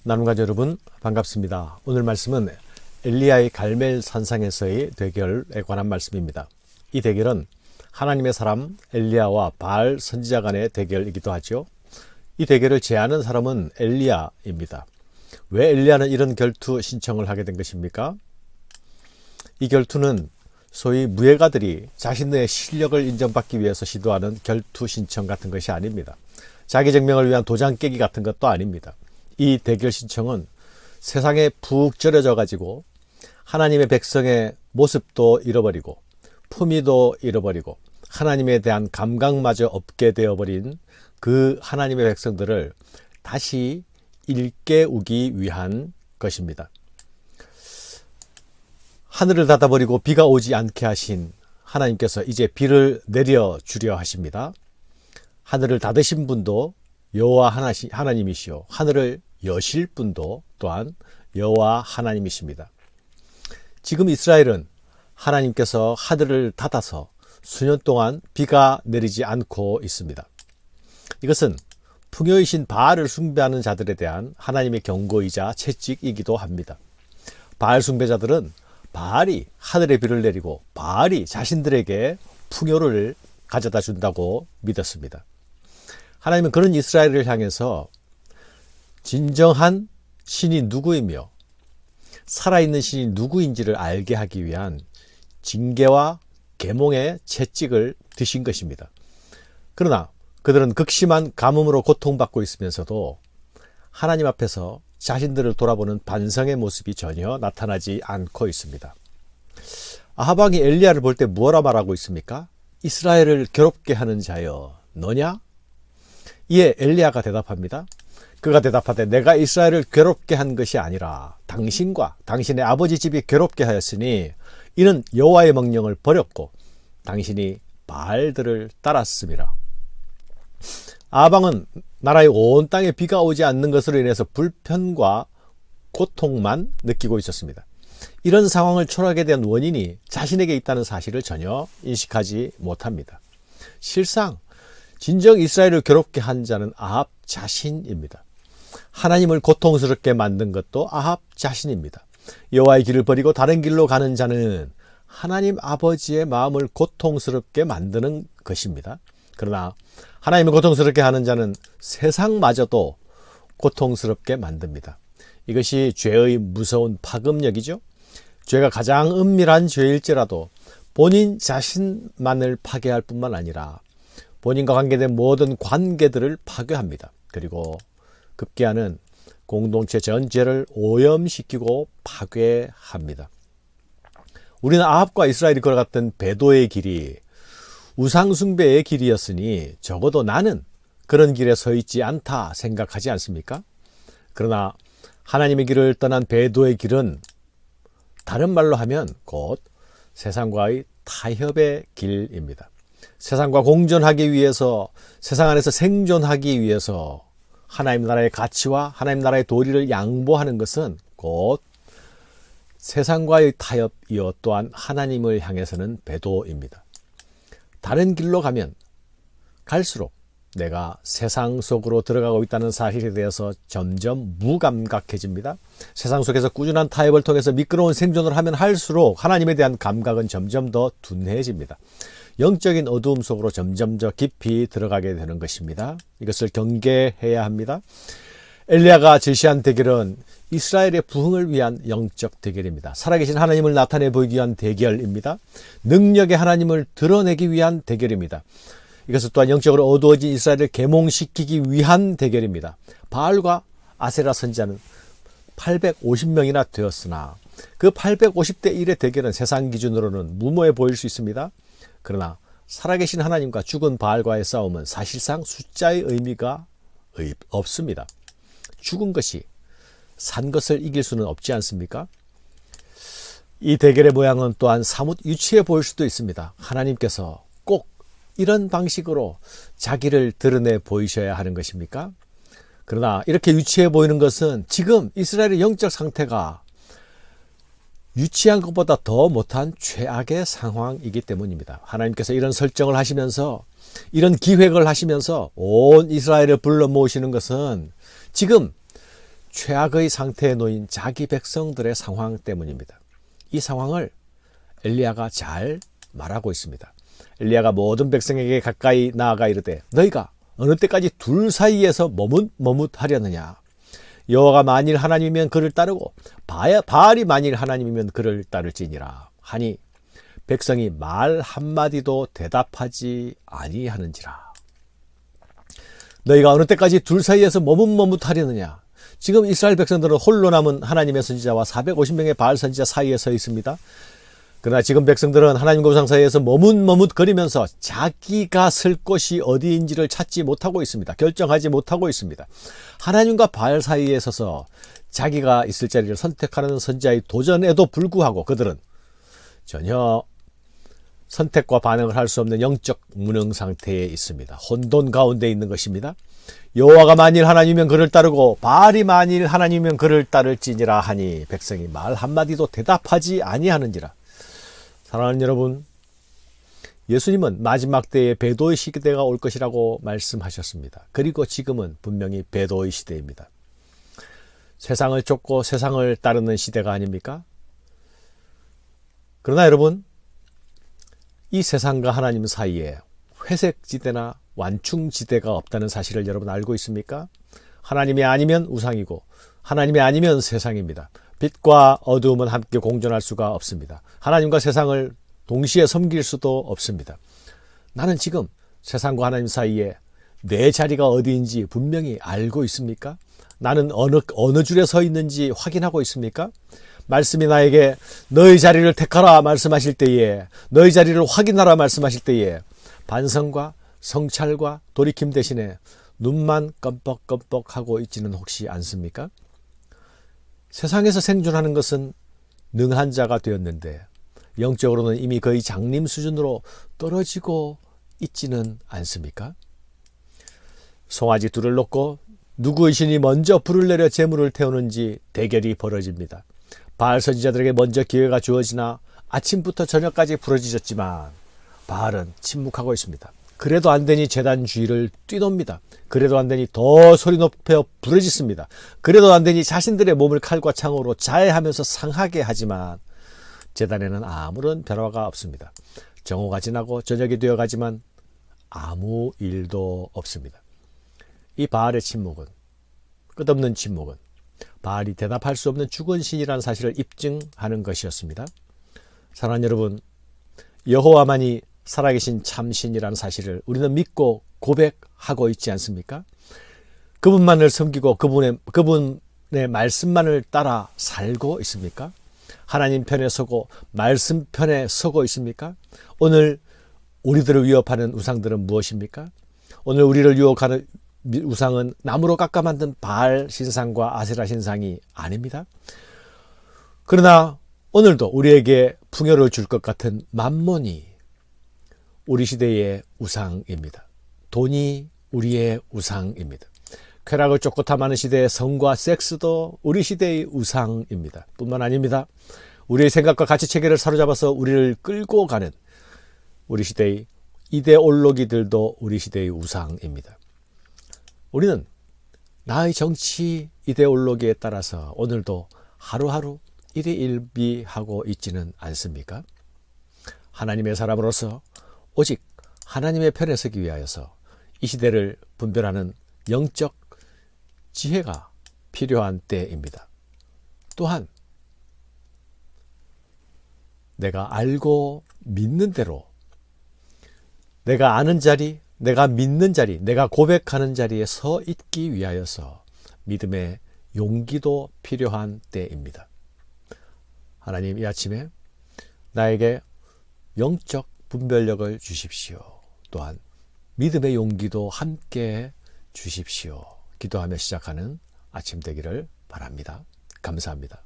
나눔가 여러분 반갑습니다. 오늘 말씀은 엘리야의 갈멜 산상에서의 대결에 관한 말씀입니다. 이 대결은 하나님의 사람 엘리야와 바알 선지자 간의 대결이기도 하죠. 이 대결을 제안한 사람은 엘리야입니다. 왜 엘리야는 이런 결투 신청을 하게 된 것입니까? 이 결투는 소위 무예가들이 자신의 실력을 인정받기 위해서 시도하는 결투 신청 같은 것이 아닙니다. 자기 증명을 위한 도장 깨기 같은 것도 아닙니다. 이 대결 신청은 세상에 푹 절여져 가지고 하나님의 백성의 모습도 잃어버리고 품위도 잃어버리고 하나님에 대한 감각마저 없게 되어버린 그 하나님의 백성들을 다시 일깨우기 위한 것입니다. 하늘을 닫아버리고 비가 오지 않게 하신 하나님께서 이제 비를 내려주려 하십니다. 하늘을 닫으신 분도 여호와 하나님이시요 하늘을 여실 분도 또한 여호와 하나님이십니다. 지금 이스라엘은 하나님께서 하늘을 닫아서 수년 동안 비가 내리지 않고 있습니다. 이것은 풍요이신 바알을 숭배하는 자들에 대한 하나님의 경고이자 채찍이기도 합니다. 바알 숭배자들은 바알이 하늘에 비를 내리고 바알이 자신들에게 풍요를 가져다 준다고 믿었습니다. 하나님은 그런 이스라엘을 향해서 진정한 신이 누구이며 살아있는 신이 누구인지를 알게 하기 위한 징계와 계몽의 채찍을 드신 것입니다. 그러나 그들은 극심한 가뭄으로 고통받고 있으면서도 하나님 앞에서 자신들을 돌아보는 반성의 모습이 전혀 나타나지 않고 있습니다. 아합 왕이 엘리야를 볼 때 뭐라 말하고 있습니까? 이스라엘을 괴롭게 하는 자여 너냐? 이에 엘리야가 대답합니다. 그가 대답하되 내가 이스라엘을 괴롭게 한 것이 아니라 당신과 당신의 아버지 집이 괴롭게 하였으니 이는 여호와의 명령을 버렸고 당신이 바알들을 따랐음이라. 아합 왕은 나라의 온 땅에 비가 오지 않는 것으로 인해서 불편과 고통만 느끼고 있었습니다. 이런 상황을 초래하게 된 원인이 자신에게 있다는 사실을 전혀 인식하지 못합니다. 실상 진정 이스라엘을 괴롭게 한 자는 아합 자신입니다. 하나님을 고통스럽게 만든 것도 아합 자신입니다. 여호와의 길을 버리고 다른 길로 가는 자는 하나님 아버지의 마음을 고통스럽게 만드는 것입니다. 그러나 하나님을 고통스럽게 하는 자는 세상마저도 고통스럽게 만듭니다. 이것이 죄의 무서운 파급력이죠. 죄가 가장 은밀한 죄일지라도 본인 자신만을 파괴할 뿐만 아니라 본인과 관계된 모든 관계들을 파괴합니다. 그리고 급기야는 공동체 전체를 오염시키고 파괴합니다. 우리는 아합과 이스라엘이 걸어갔던 배도의 길이 우상숭배의 길이었으니 적어도 나는 그런 길에 서 있지 않다 생각하지 않습니까? 그러나 하나님의 길을 떠난 배도의 길은 다른 말로 하면 곧 세상과의 타협의 길입니다. 세상과 공존하기 위해서, 세상 안에서 생존하기 위해서 하나님 나라의 가치와 하나님 나라의 도리를 양보하는 것은 곧 세상과의 타협이요 또한 하나님을 향해서는 배도입니다. 다른 길로 가면 갈수록 내가 세상 속으로 들어가고 있다는 사실에 대해서 점점 무감각해집니다. 세상 속에서 꾸준한 타협을 통해서 미끄러운 생존을 하면 할수록 하나님에 대한 감각은 점점 더 둔해집니다. 영적인 어두움 속으로 점점 더 깊이 들어가게 되는 것입니다. 이것을 경계해야 합니다. 엘리야가 제시한 대결은 이스라엘의 부흥을 위한 영적 대결입니다. 살아계신 하나님을 나타내 보이기 위한 대결입니다. 능력의 하나님을 드러내기 위한 대결입니다. 이것은 또한 영적으로 어두워진 이스라엘을 계몽시키기 위한 대결입니다. 바알과 아세라 선지자는 850명이나 되었으나 그 850대 1의 대결은 세상 기준으로는 무모해 보일 수 있습니다. 그러나 살아계신 하나님과 죽은 바알과의 싸움은 사실상 숫자의 의미가 없습니다. 죽은 것이 산 것을 이길 수는 없지 않습니까? 이 대결의 모양은 또한 사뭇 유치해 보일 수도 있습니다. 하나님께서 꼭 이런 방식으로 자기를 드러내 보이셔야 하는 것입니까? 그러나 이렇게 유치해 보이는 것은 지금 이스라엘의 영적 상태가 유치한 것보다 더 못한 최악의 상황이기 때문입니다. 하나님께서 이런 설정을 하시면서 이런 기획을 하시면서 온 이스라엘을 불러 모으시는 것은 지금 최악의 상태에 놓인 자기 백성들의 상황 때문입니다. 이 상황을 엘리야가 잘 말하고 있습니다. 엘리야가 모든 백성에게 가까이 나아가 이르되 너희가 어느 때까지 둘 사이에서 머뭇하려느냐. 여호와가 만일 하나님이면 그를 따르고 바알이 만일 하나님이면 그를 따를지니라 하니 백성이 말 한마디도 대답하지 아니하는지라. 너희가 어느 때까지 둘 사이에서 머뭇하려느냐. 지금 이스라엘 백성들은 홀로 남은 하나님의 선지자와 450명의 바알 선지자 사이에 서 있습니다. 그러나 지금 백성들은 하나님과 우상 사이에서 머뭇거리면서 자기가 쓸 곳이 어디인지를 찾지 못하고 있습니다. 결정하지 못하고 있습니다. 하나님과 바알 사이에 서서 자기가 있을 자리를 선택하는 선지자의 도전에도 불구하고 그들은 전혀 선택과 반응을 할 수 없는 영적 무능 상태에 있습니다. 혼돈 가운데 있는 것입니다. 여호와가 만일 하나님이면 그를 따르고 바알이 만일 하나님이면 그를 따를지니라 하니 백성이 말 한마디도 대답하지 아니하는지라. 사랑하는 여러분, 예수님은 마지막 때에 배도의 시대가 올 것이라고 말씀하셨습니다. 그리고 지금은 분명히 배도의 시대입니다. 세상을 쫓고 세상을 따르는 시대가 아닙니까? 그러나 여러분, 이 세상과 하나님 사이에 회색지대나 완충지대가 없다는 사실을 여러분 알고 있습니까? 하나님이 아니면 우상이고 하나님이 아니면 세상입니다. 빛과 어두움은 함께 공존할 수가 없습니다. 하나님과 세상을 동시에 섬길 수도 없습니다. 나는 지금 세상과 하나님 사이에 내 자리가 어디인지 분명히 알고 있습니까? 나는 어느 줄에 서 있는지 확인하고 있습니까? 말씀이 나에게 너의 자리를 택하라 말씀하실 때에, 너의 자리를 확인하라 말씀하실 때에 반성과 성찰과 돌이킴 대신에 눈만 껌뻑껌뻑하고 있지는 혹시 않습니까? 세상에서 생존하는 것은 능한 자가 되었는데 영적으로는 이미 거의 장님 수준으로 떨어지고 있지는 않습니까? 송아지 둘을 놓고 누구의 신이 먼저 불을 내려 재물을 태우는지 대결이 벌어집니다. 바알 선지자들에게 먼저 기회가 주어지나 아침부터 저녁까지 부러지셨지만 바알은 침묵하고 있습니다. 그래도 안 되니 제단 주위를 뛰놉니다. 그래도 안 되니 더 소리 높여 부르짖습니다. 그래도 안 되니 자신들의 몸을 칼과 창으로 자해하면서 상하게 하지만 제단에는 아무런 변화가 없습니다. 정오가 지나고 저녁이 되어가지만 아무 일도 없습니다. 이 바알의 침묵은, 끝없는 침묵은 바알이 대답할 수 없는 죽은 신이라는 사실을 입증하는 것이었습니다. 사랑하는 여러분, 여호와만이 살아계신 참신이라는 사실을 우리는 믿고 고백하고 있지 않습니까? 그분만을 섬기고 그분의 말씀만을 따라 살고 있습니까? 하나님 편에 서고 말씀 편에 서고 있습니까? 오늘 우리들을 위협하는 우상들은 무엇입니까? 오늘 우리를 유혹하는 우상은 나무로 깎아 만든 바알 신상과 아세라 신상이 아닙니다. 그러나 오늘도 우리에게 풍요를 줄 것 같은 만몬이 우리 시대의 우상입니다. 돈이 우리의 우상입니다. 쾌락을 쫓고 탐하는 시대의 성과 섹스도 우리 시대의 우상입니다. 뿐만 아닙니다. 우리의 생각과 가치체계를 사로잡아서 우리를 끌고 가는 우리 시대의 이데올로기들도 우리 시대의 우상입니다. 우리는 나의 정치 이데올로기에 따라서 오늘도 하루하루 일희일비하고 있지는 않습니까? 하나님의 사람으로서 오직 하나님의 편에 서기 위하여서 이 시대를 분별하는 영적 지혜가 필요한 때입니다. 또한 내가 알고 믿는 대로 내가 아는 자리, 내가 믿는 자리, 내가 고백하는 자리에 서 있기 위하여서 믿음의 용기도 필요한 때입니다. 하나님, 이 아침에 나에게 영적 분별력을 주십시오. 또한 믿음의 용기도 함께 주십시오. 기도하며 시작하는 아침 되기를 바랍니다. 감사합니다.